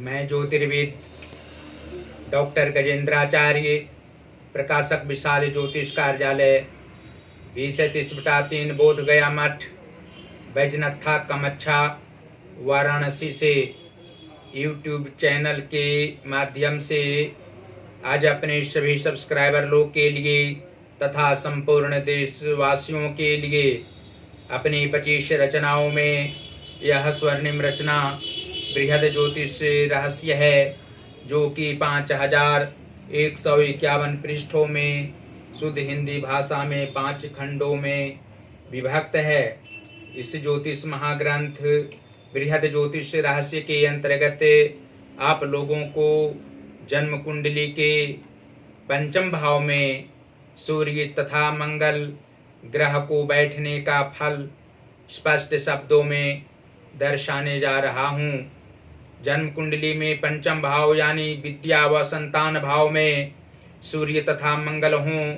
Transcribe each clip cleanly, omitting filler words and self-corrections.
मैं ज्योतिर्विद डॉक्टर गजेंद्राचार्य, प्रकाशक विशाल ज्योतिष कार्यालय 20-30/3 बोध गया मठ, बैजनाथा कमच्छा, वाराणसी से यूट्यूब चैनल के माध्यम से आज अपने सभी सब्सक्राइबर लोग के लिए तथा संपूर्ण देशवासियों के लिए अपनी 25 रचनाओं में यह स्वर्णिम रचना बृहद ज्योतिष रहस्य है, जो कि 5151 पृष्ठों में शुद्ध हिंदी भाषा में 5 खंडों में विभक्त है। इस ज्योतिष महाग्रंथ बृहद ज्योतिष रहस्य के अंतर्गत आप लोगों को जन्म कुंडली के पंचम भाव में सूर्य तथा मंगल ग्रह को बैठने का फल स्पष्ट शब्दों में दर्शाने जा रहा हूँ। जन्म कुंडली में पंचम भाव यानी विद्या व संतान भाव में सूर्य तथा मंगल हों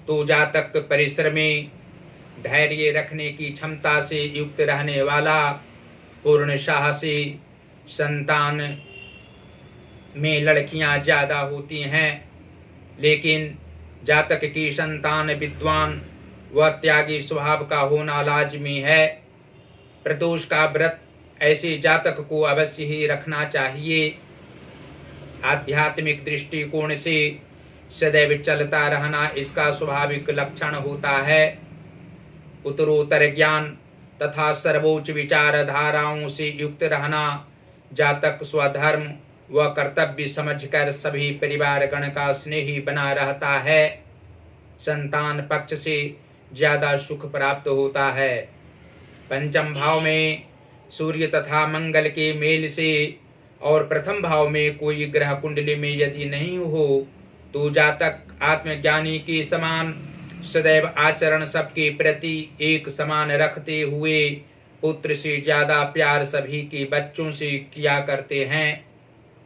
तो जातक परिश्रमी, धैर्य रखने की क्षमता से युक्त रहने वाला, पूर्ण साहसी, संतान में लड़कियां ज्यादा होती हैं, लेकिन जातक की संतान विद्वान व त्यागी स्वभाव का होना लाजमी है। प्रदोष का व्रत ऐसे जातक को अवश्य ही रखना चाहिए। आध्यात्मिक दृष्टिकोण से सदैव चलता रहना इसका स्वाभाविक लक्षण होता है। उत्तरोत्तर ज्ञान तथा सर्वोच्च विचारधाराओं से युक्त रहना जातक स्वधर्म व कर्तव्य समझकर सभी परिवार गण का स्नेही बना रहता है। संतान पक्ष से ज्यादा सुख प्राप्त होता है। पंचम भाव में सूर्य तथा मंगल के मेल से और प्रथम भाव में कोई ग्रह कुंडली में यदि नहीं हो तो जातक आत्मज्ञानी के समान सदैव आचरण सबके प्रति एक समान रखते हुए पुत्र से ज्यादा प्यार सभी के बच्चों से किया करते हैं।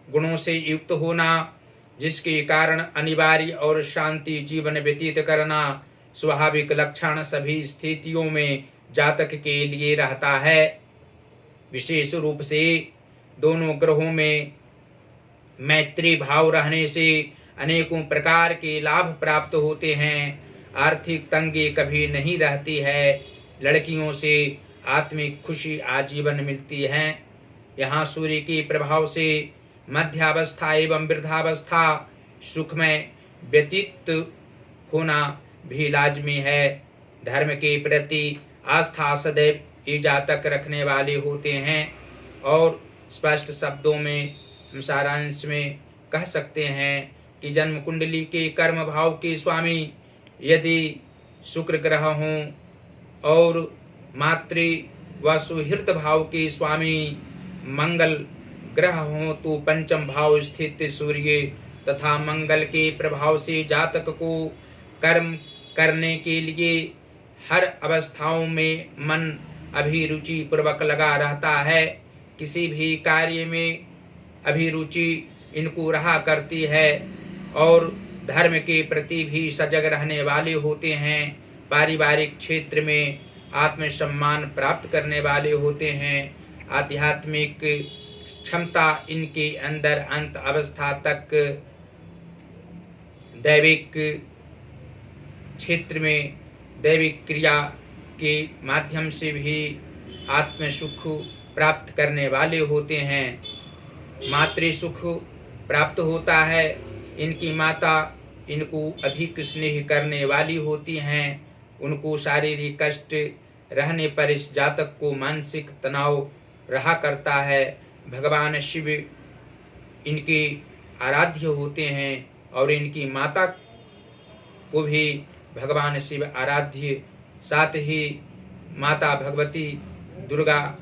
गुणों से युक्त होना, जिसके कारण अनिवार्य और शांति जीवन व्यतीत करना स्वाभाविक लक्षण सभी स्थितियों में जातक के लिए रहता है। विशेष रूप से दोनों ग्रहों में मैत्री भाव रहने से अनेकों प्रकार के लाभ प्राप्त होते हैं। आर्थिक तंगी कभी नहीं रहती है। लड़कियों से आत्मिक खुशी आजीवन मिलती है। यहाँ सूर्य के प्रभाव से मध्यावस्था एवं वृद्धावस्था सुखमय व्यतीत होना भी लाजमी है। धर्म के प्रति आस्था सदैव ये जातक रखने वाले होते हैं और स्पष्ट शब्दों में सारांश में कह सकते हैं कि जन्म कुंडली के कर्म भाव के स्वामी यदि शुक्र ग्रह हों और मातृ व सुहृत भाव के स्वामी मंगल ग्रह हों तो पंचम भाव स्थित सूर्य तथा मंगल के प्रभाव से जातक को कर्म करने के लिए हर अवस्थाओं में मन अभिरुचि पूर्वक लगा रहता है। किसी भी कार्य में अभिरुचि इनको रहा करती है और धर्म के प्रति भी सजग रहने वाले होते हैं। पारिवारिक क्षेत्र में आत्मसम्मान प्राप्त करने वाले होते हैं। आध्यात्मिक क्षमता इनके अंदर अंत अवस्था तक दैविक क्षेत्र में दैविक क्रिया के माध्यम से भी आत्म सुख प्राप्त करने वाले होते हैं। मातृ सुख प्राप्त होता है। इनकी माता इनको अधिक स्नेह करने वाली होती हैं। उनको शारीरिक कष्ट रहने पर इस जातक को मानसिक तनाव रहा करता है। भगवान शिव इनके आराध्य होते हैं और इनकी माता को भी भगवान शिव आराध्य, साथ ही माता भगवती दुर्गा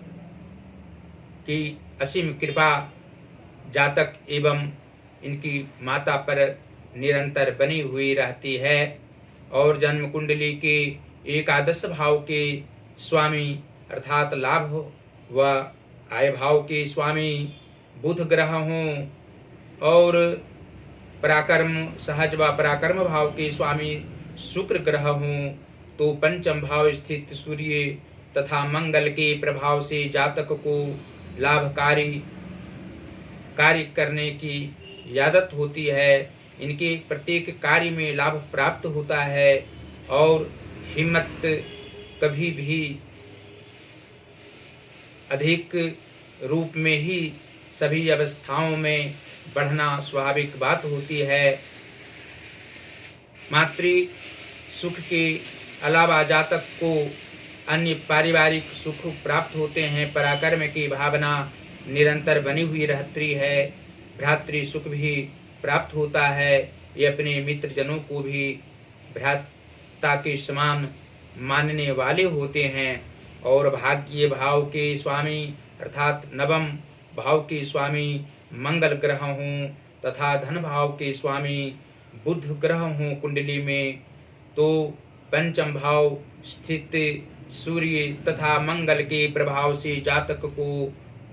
की असीम कृपा जातक एवं इनकी माता पर निरंतर बनी हुई रहती है। और जन्म कुंडली के एकादश भाव के स्वामी अर्थात लाभ व आय भाव के स्वामी बुध ग्रह हों और पराक्रम सहज व पराक्रम भाव के स्वामी शुक्र ग्रह हों तो पंचम भाव स्थित सूर्य तथा मंगल के प्रभाव से जातक को लाभकारी कार्य करने की आदत होती है। इनके प्रत्येक कार्य में लाभ प्राप्त होता है और हिम्मत कभी भी अधिक रूप में ही सभी अवस्थाओं में बढ़ना स्वाभाविक बात होती है। मातृ सुख के अलावा जातक को अन्य पारिवारिक सुख प्राप्त होते हैं। पराक्रम की भावना निरंतर बनी हुई रहती है। भ्रातृ सुख भी प्राप्त होता है। ये अपने मित्रजनों को भी भ्राता के समान मानने वाले होते हैं और भाग्य भाव के स्वामी अर्थात नवम भाव के स्वामी मंगल ग्रह हों तथा धन भाव के स्वामी बुध ग्रह हों कुंडली में, तो पंचम भाव स्थित सूर्य तथा मंगल के प्रभाव से जातक को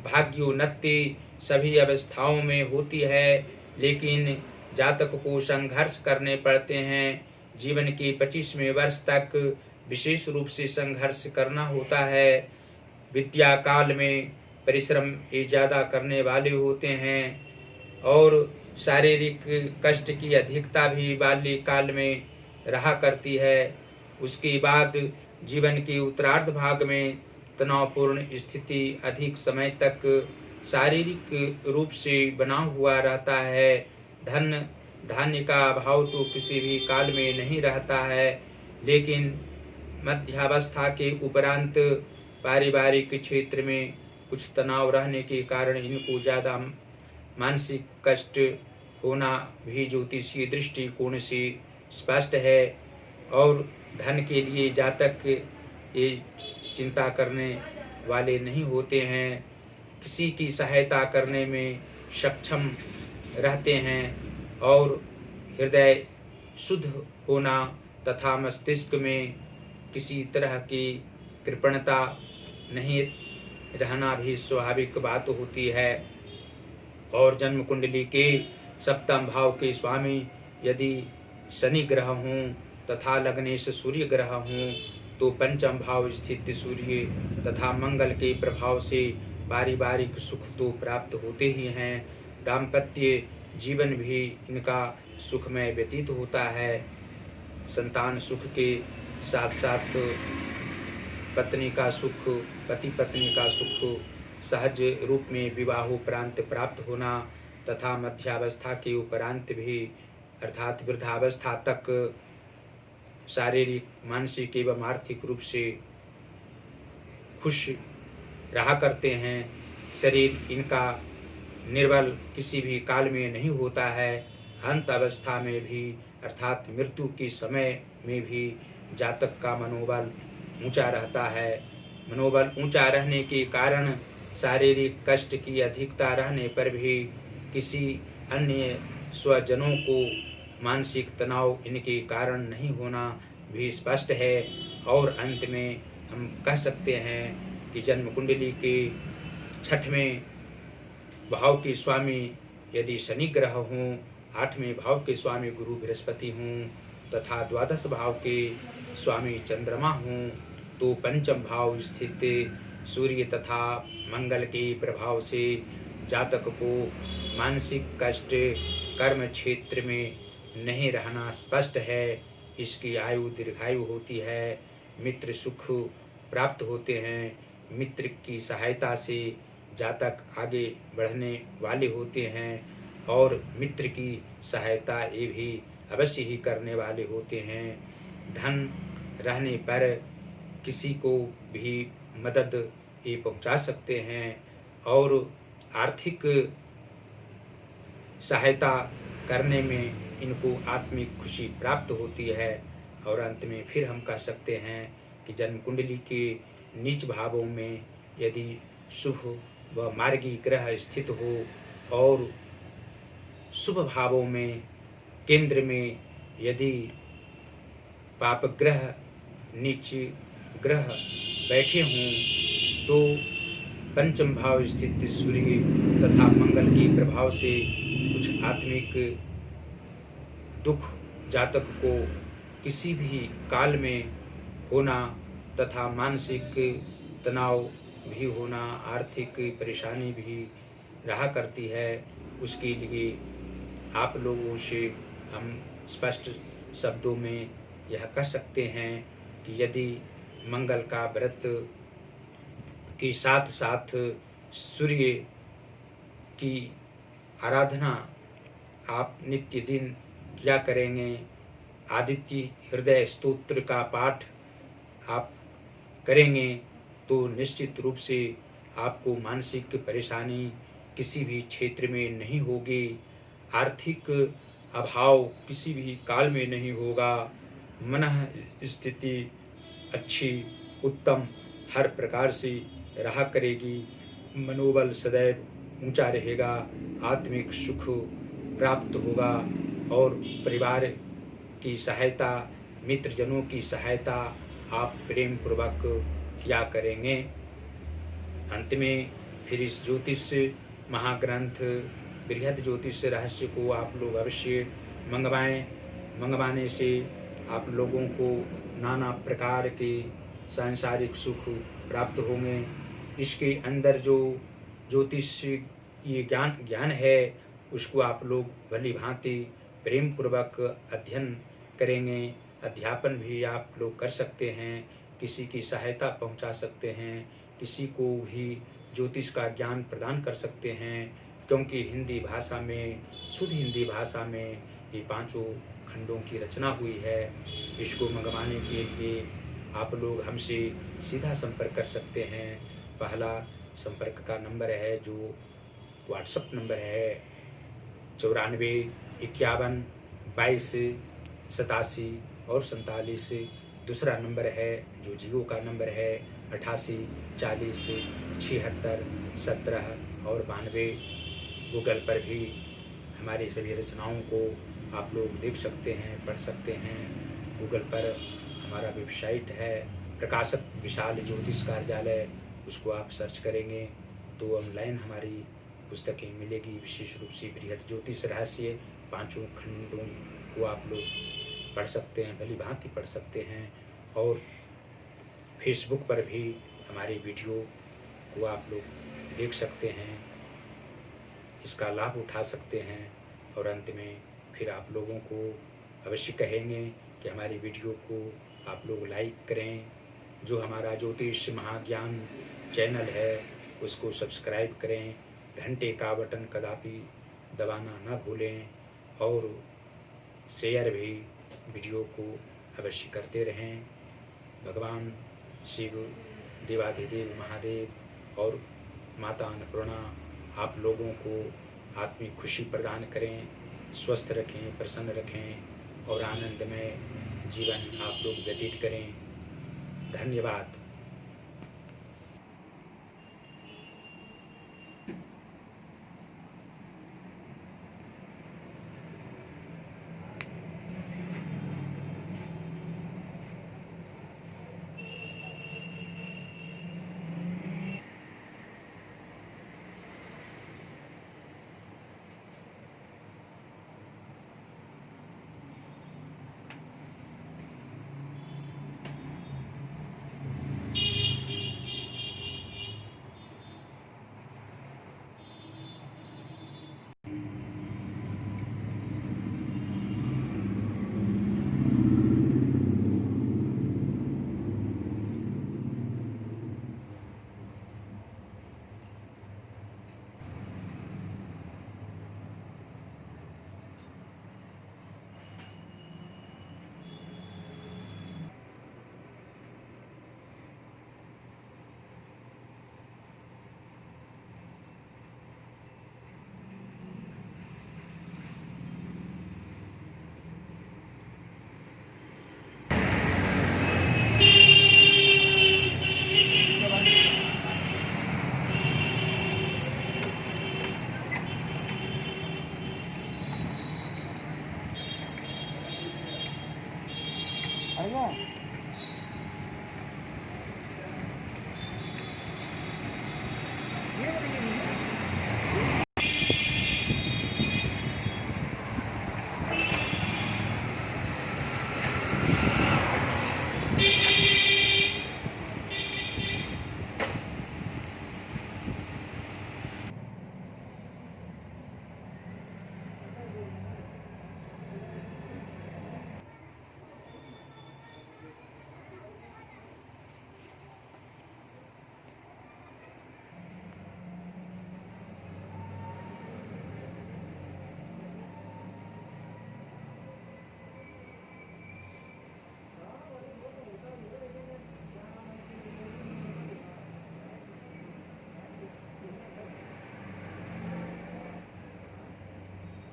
भाग्योन्नति सभी अवस्थाओं में होती है। लेकिन जातक को संघर्ष करने पड़ते हैं। जीवन के 25वें वर्ष तक विशेष रूप से संघर्ष करना होता है। विद्या काल में परिश्रम ज़्यादा करने वाले होते हैं और शारीरिक कष्ट की अधिकता भी बाल्यकाल में रहा करती है। उसके बाद जीवन के उत्तरार्ध भाग में तनावपूर्ण स्थिति अधिक समय तक शारीरिक रूप से बना हुआ रहता है। धन धान्य का अभाव तो किसी भी काल में नहीं रहता है, लेकिन मध्यावस्था के उपरांत पारिवारिक क्षेत्र में कुछ तनाव रहने के कारण इनको ज़्यादा मानसिक कष्ट होना भी ज्योतिषीय दृष्टिकोण से स्पष्ट है। और धन के लिए जातक ये चिंता करने वाले नहीं होते हैं। किसी की सहायता करने में सक्षम रहते हैं और हृदय शुद्ध होना तथा मस्तिष्क में किसी तरह की कृपणता नहीं रहना भी स्वाभाविक बात होती है। और जन्म कुंडली के सप्तम भाव के स्वामी यदि शनि ग्रह हों तथा लग्नेश सूर्य ग्रह हों तो पंचम भाव स्थित सूर्य तथा मंगल के प्रभाव से पारिवारिक सुख तो प्राप्त होते ही हैं। दाम्पत्य जीवन भी इनका सुखमय व्यतीत होता है। संतान सुख के साथ साथ पत्नी का सुख, पति पत्नी का सुख, सहज रूप में विवाहोपरांत प्राप्त होना तथा मध्यावस्था के उपरांत भी अर्थात वृद्धावस्था तक शारीरिक, मानसिक एवं आर्थिक रूप से खुश रहा करते हैं। शरीर इनका निर्बल किसी भी काल में नहीं होता है। अंत अवस्था में भी अर्थात मृत्यु के समय में भी जातक का मनोबल ऊंचा रहता है। मनोबल ऊंचा रहने के कारण शारीरिक कष्ट की अधिकता रहने पर भी किसी अन्य स्वजनों को मानसिक तनाव इनके कारण नहीं होना भी स्पष्ट है। और अंत में हम कह सकते हैं कि जन्म कुंडली के 6वें भाव के स्वामी यदि शनि ग्रह हों, 8वें भाव के स्वामी गुरु बृहस्पति हों तथा 12 भाव के स्वामी चंद्रमा हों तो पंचम भाव स्थित सूर्य तथा मंगल के प्रभाव से जातक को मानसिक कष्ट कर्म क्षेत्र में नहीं रहना स्पष्ट है। इसकी आयु दीर्घायु होती है। मित्र सुख प्राप्त होते हैं। मित्र की सहायता से जातक आगे बढ़ने वाले होते हैं और मित्र की सहायता ये भी अवश्य ही करने वाले होते हैं। धन रहने पर किसी को भी मदद ये पहुंचा सकते हैं और आर्थिक सहायता करने में इनको आत्मिक खुशी प्राप्त होती है। और अंत में फिर हम कह सकते हैं कि जन्म कुंडली के नीच भावों में यदि शुभ व मार्गी ग्रह स्थित हो और शुभ भावों में केंद्र में यदि पाप ग्रह नीच ग्रह बैठे हों तो पंचम भाव स्थित सूर्य तथा मंगल के प्रभाव से कुछ आत्मिक दुख जातक को किसी भी काल में होना तथा मानसिक तनाव भी होना, आर्थिक परेशानी भी रहा करती है, उसके लिए आप लोगों से हम स्पष्ट शब्दों में यह कह सकते हैं कि यदि मंगल का व्रत के साथ साथ सूर्य की आराधना आप नित्य दिन किया करेंगे, आदित्य हृदय स्तोत्र का पाठ आप करेंगे, तो निश्चित रूप से आपको मानसिक परेशानी किसी भी क्षेत्र में नहीं होगी, आर्थिक अभाव किसी भी काल में नहीं होगा, मन स्थिति अच्छी उत्तम हर प्रकार से रहा करेगी, मनोबल सदैव ऊंचा रहेगा, आत्मिक सुख प्राप्त होगा और परिवार की सहायता, मित्रजनों की सहायता आप प्रेम पूर्वक किया करेंगे। अंत में फिर इस ज्योतिष महाग्रंथ बृहद ज्योतिष रहस्य को आप लोग अवश्य मंगवाएं। मंगवाने से आप लोगों को नाना प्रकार के सांसारिक सुख प्राप्त होंगे। इसके अंदर जो ज्योतिष ये ज्ञान है उसको आप लोग भली भांति प्रेम पूर्वक अध्ययन करेंगे। अध्यापन भी आप लोग कर सकते हैं, किसी की सहायता पहुंचा सकते हैं, किसी को भी ज्योतिष का ज्ञान प्रदान कर सकते हैं, क्योंकि हिंदी भाषा में, शुद्ध हिंदी भाषा में ये 5 खंडों की रचना हुई है। इसको मंगवाने के लिए आप लोग हमसे सीधा संपर्क कर सकते हैं। पहला संपर्क का नंबर है जो व्हाट्सएप नंबर है 94 51 22 87 और 47। दूसरा नंबर है जो जियो का नंबर है 88 40 76 17 और 92। गूगल पर भी हमारी सभी रचनाओं को आप लोग देख सकते हैं, पढ़ सकते हैं। गूगल पर हमारा वेबसाइट है प्रकाशक विशाल ज्योतिष कार्यालय, उसको आप सर्च करेंगे तो ऑनलाइन हमारी पुस्तकें मिलेगी। विशेष रूप से बृहद ज्योतिष रहस्य 5 खंडों को आप लोग पढ़ सकते हैं, भली भांति पढ़ सकते हैं। और फेसबुक पर भी हमारी वीडियो को आप लोग देख सकते हैं, इसका लाभ उठा सकते हैं। और अंत में फिर आप लोगों को अवश्य कहेंगे कि हमारी वीडियो को आप लोग लाइक करें। जो हमारा ज्योतिष महाज्ञान चैनल है उसको सब्सक्राइब करें, घंटे का बटन कदापि दबाना न भूलें और शेयर भी वीडियो को अवश्य करते रहें। भगवान शिव, देवाधिदेव महादेव और माता अन्नपूर्णा आप लोगों को आत्मिक खुशी प्रदान करें, स्वस्थ रखें, प्रसन्न रखें और आनंदमय जीवन आप लोग व्यतीत करें। धन्यवाद। 알고